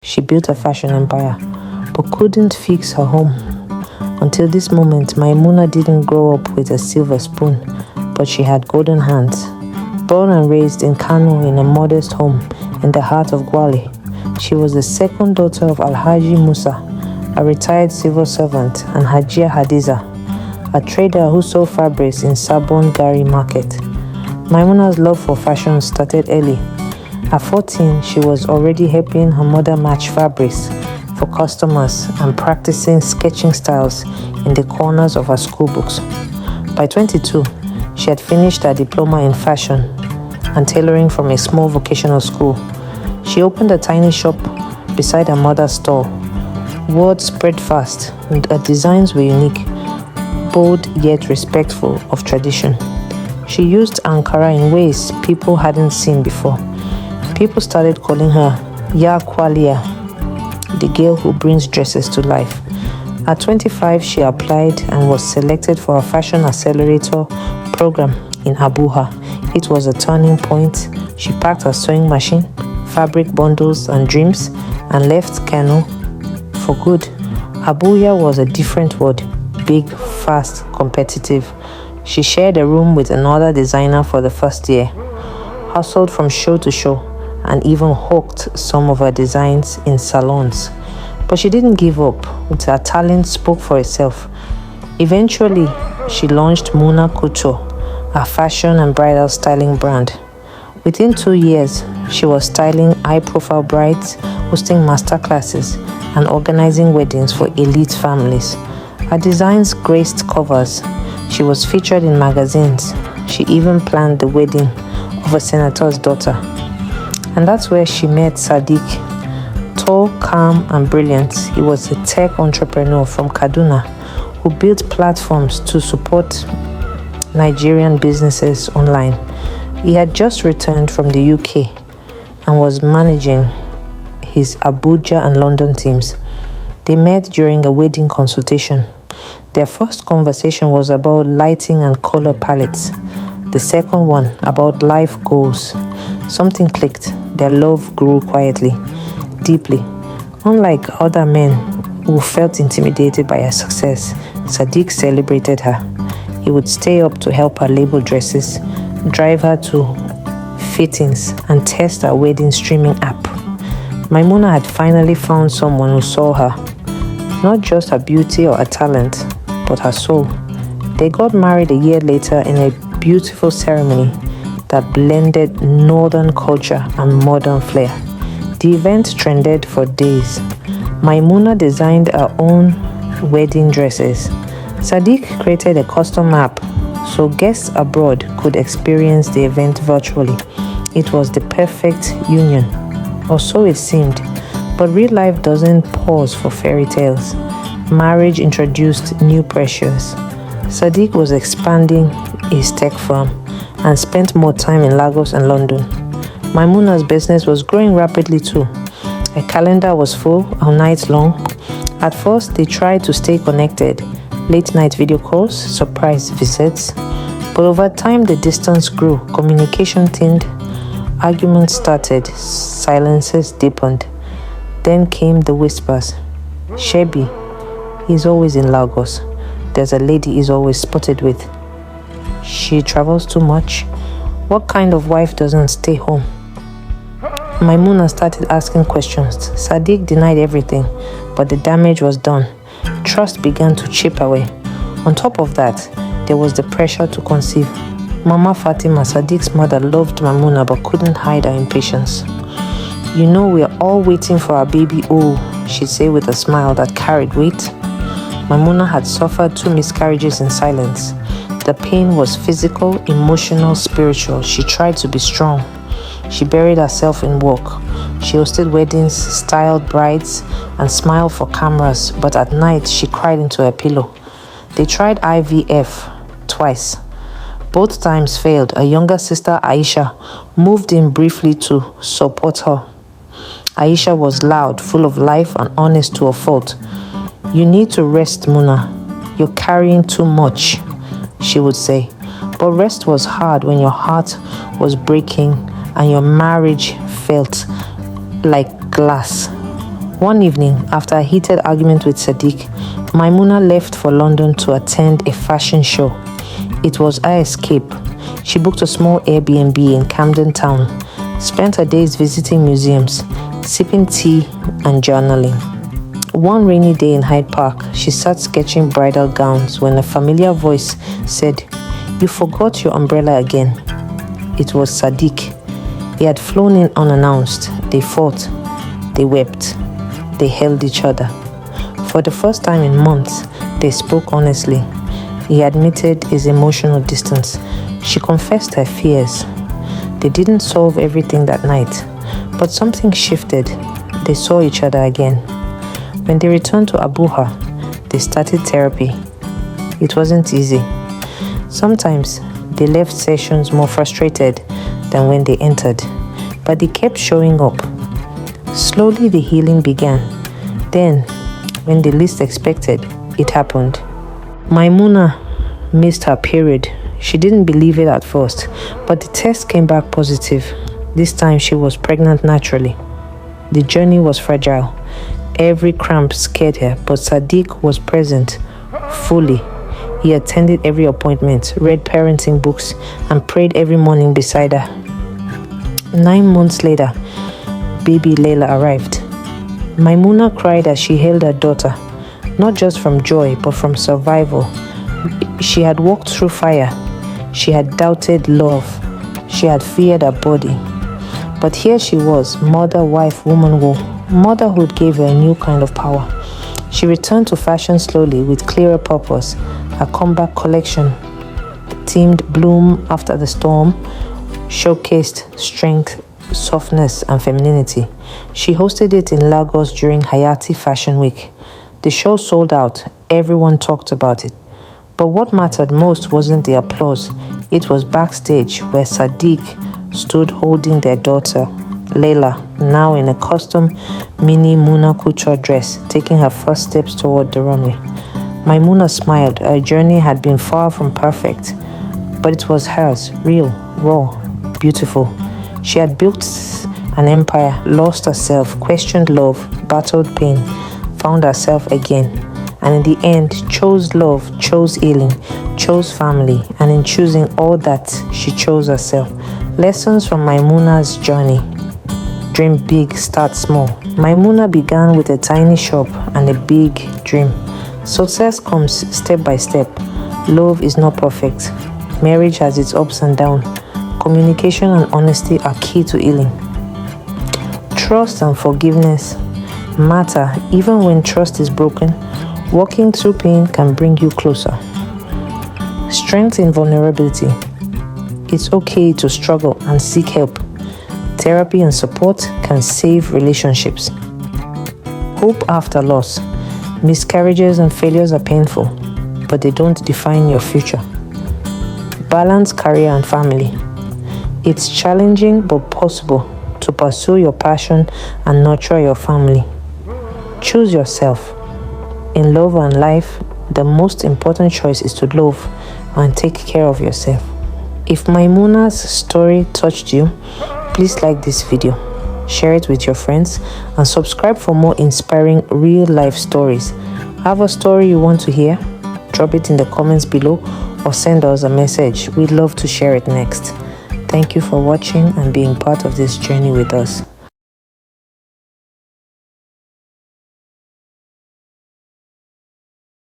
She built a fashion empire, but couldn't fix her home. Until this moment, Maimuna didn't grow up with a silver spoon, but she had golden hands. Born and raised in Kano in a modest home in the heart of Gwale, she was the second daughter of Alhaji Musa, a retired civil servant, and Hajia Hadiza, a trader who sold fabrics in Sabon Gari market. Maimuna's love for fashion started early. At 14, she was already helping her mother match fabrics for customers and practicing sketching styles in the corners of her school books. By 22, she had finished her diploma in fashion and tailoring from a small vocational school. She opened a tiny shop beside her mother's store. Word spread fast, and her designs were unique, bold yet respectful of tradition. She used Ankara in ways people hadn't seen before. People started calling her Ya Kwalia, the girl who brings dresses to life. At 25, she applied and was selected for a fashion accelerator program in Abuja. It was a turning point. She packed her sewing machine, fabric bundles, and dreams and left Kano for good. Abuja was a different world, big, fast, competitive. She shared a room with another designer for the first year, hustled from show to show, and even hawked some of her designs in salons. But she didn't give up. Her talent spoke for itself. Eventually, she launched Muna Couture, a fashion and bridal styling brand. Within 2 years, she was styling high-profile brides, hosting masterclasses, and organizing weddings for elite families. Her designs graced covers. She was featured in magazines. She even planned the wedding of a senator's daughter. And that's where she met Sadiq. Tall, calm, and brilliant, he was a tech entrepreneur from Kaduna who built platforms to support Nigerian businesses online. He had just returned from the UK and was managing his Abuja and London teams. They met during a wedding consultation. Their first conversation was about lighting and color palettes. The second one about life goals. Something clicked. Their love grew quietly, deeply. Unlike other men who felt intimidated by her success, Sadiq celebrated her. He would stay up to help her label dresses, drive her to fittings, and test her wedding streaming app. Maimuna had finally found someone who saw her, not just her beauty or her talent, but her soul. They got married a year later in a beautiful ceremony that blended northern culture and modern flair. The event trended for days. Maimuna designed her own wedding dresses. Sadiq created a custom app so guests abroad could experience the event virtually. It was the perfect union, or so it seemed. But real life doesn't pause for fairy tales. Marriage introduced new pressures. Sadiq was expanding his tech firm and spent more time in Lagos and London. Maimuna's business was growing rapidly too. Her calendar was full all night long. At first, they tried to stay connected, late night video calls, surprise visits. But over time, the distance grew, communication thinned, arguments started, silences deepened. Then came the whispers. Shebi, he's always in Lagos. There's a lady he's always spotted with. She travels too much. What kind of wife doesn't stay home? Maimuna started asking questions. Sadiq denied everything, but the damage was done. Trust began to chip away. On top of that, there was the pressure to conceive. Mama Fatima, Sadiq's mother, loved Maimuna but couldn't hide her impatience. You know, we are all waiting for our baby, she'd say with a smile that carried weight. Maimuna had suffered 2 miscarriages in silence. The pain was physical, emotional, spiritual. She tried to be strong. She buried herself in work. She hosted weddings, styled brides, and smiled for cameras, but at night she cried into her pillow. They tried IVF twice. Both times failed. Her younger sister Aisha moved in briefly to support her. Aisha was loud, full of life, and honest to a fault. You need to rest, Muna. You're carrying too much, she would say. But rest was hard when your heart was breaking and your marriage felt like glass. One evening, after a heated argument with Sadiq, Maimuna left for London to attend a fashion show. It was her escape. She booked a small Airbnb in Camden Town, spent her days visiting museums, sipping tea and journaling. One rainy day in Hyde Park, she sat sketching bridal gowns when a familiar voice said, "You forgot your umbrella again." It was Sadiq. He had flown in unannounced. They fought. They wept. They held each other. For the first time in months, they spoke honestly. He admitted his emotional distance. She confessed her fears. They didn't solve everything that night, but something shifted. They saw each other again. When they returned to Abuja, they started therapy. It wasn't easy. Sometimes they left sessions more frustrated than when they entered, but they kept showing up. Slowly the healing began. Then, when they least expected, it happened. Maimuna missed her period. She didn't believe it at first, but the test came back positive. This time she was pregnant naturally. The journey was fragile. Every cramp scared her, but Sadiq was present fully. He attended every appointment, read parenting books, and prayed every morning beside her. 9 months later, baby Layla arrived. Maimuna cried as she held her daughter, not just from joy, but from survival. She had walked through fire. She had doubted love. She had feared her body. But here she was, mother, wife, woman, Motherhood gave her a new kind of power. She returned to fashion slowly with clearer purpose. Her comeback collection, themed Bloom After the Storm, showcased strength, softness, and femininity. She hosted it in Lagos during Hayati Fashion Week. The show sold out. Everyone talked about it. But what mattered most wasn't the applause. It was backstage where Sadiq stood holding their daughter, Layla, now in a custom mini Muna couture dress, taking her first steps toward the runway. Maimuna smiled. Her journey had been far from perfect, but it was hers, real, raw, beautiful. She had built an empire, lost herself, questioned love, battled pain, found herself again, and in the end chose love, chose healing, chose family, and in choosing all that, she chose herself. Lessons from Maimuna's journey. Dream big, start small. Maimuna began with a tiny shop and a big dream. Success comes step by step. Love is not perfect. Marriage has its ups and downs. Communication and honesty are key to healing. Trust and forgiveness matter. Even when trust is broken, walking through pain can bring you closer. Strength in vulnerability. It's okay to struggle and seek help. Therapy and support can save relationships. Hope after loss. Miscarriages and failures are painful, but they don't define your future. Balance career and family. It's challenging but possible to pursue your passion and nurture your family. Choose yourself. In love and life, the most important choice is to love and take care of yourself. If Maimuna's story touched you, please like this video, share it with your friends, and subscribe for more inspiring real-life stories. Have a story you want to hear? Drop it in the comments below or send us a message. We'd love to share it next. Thank you for watching and being part of this journey with us.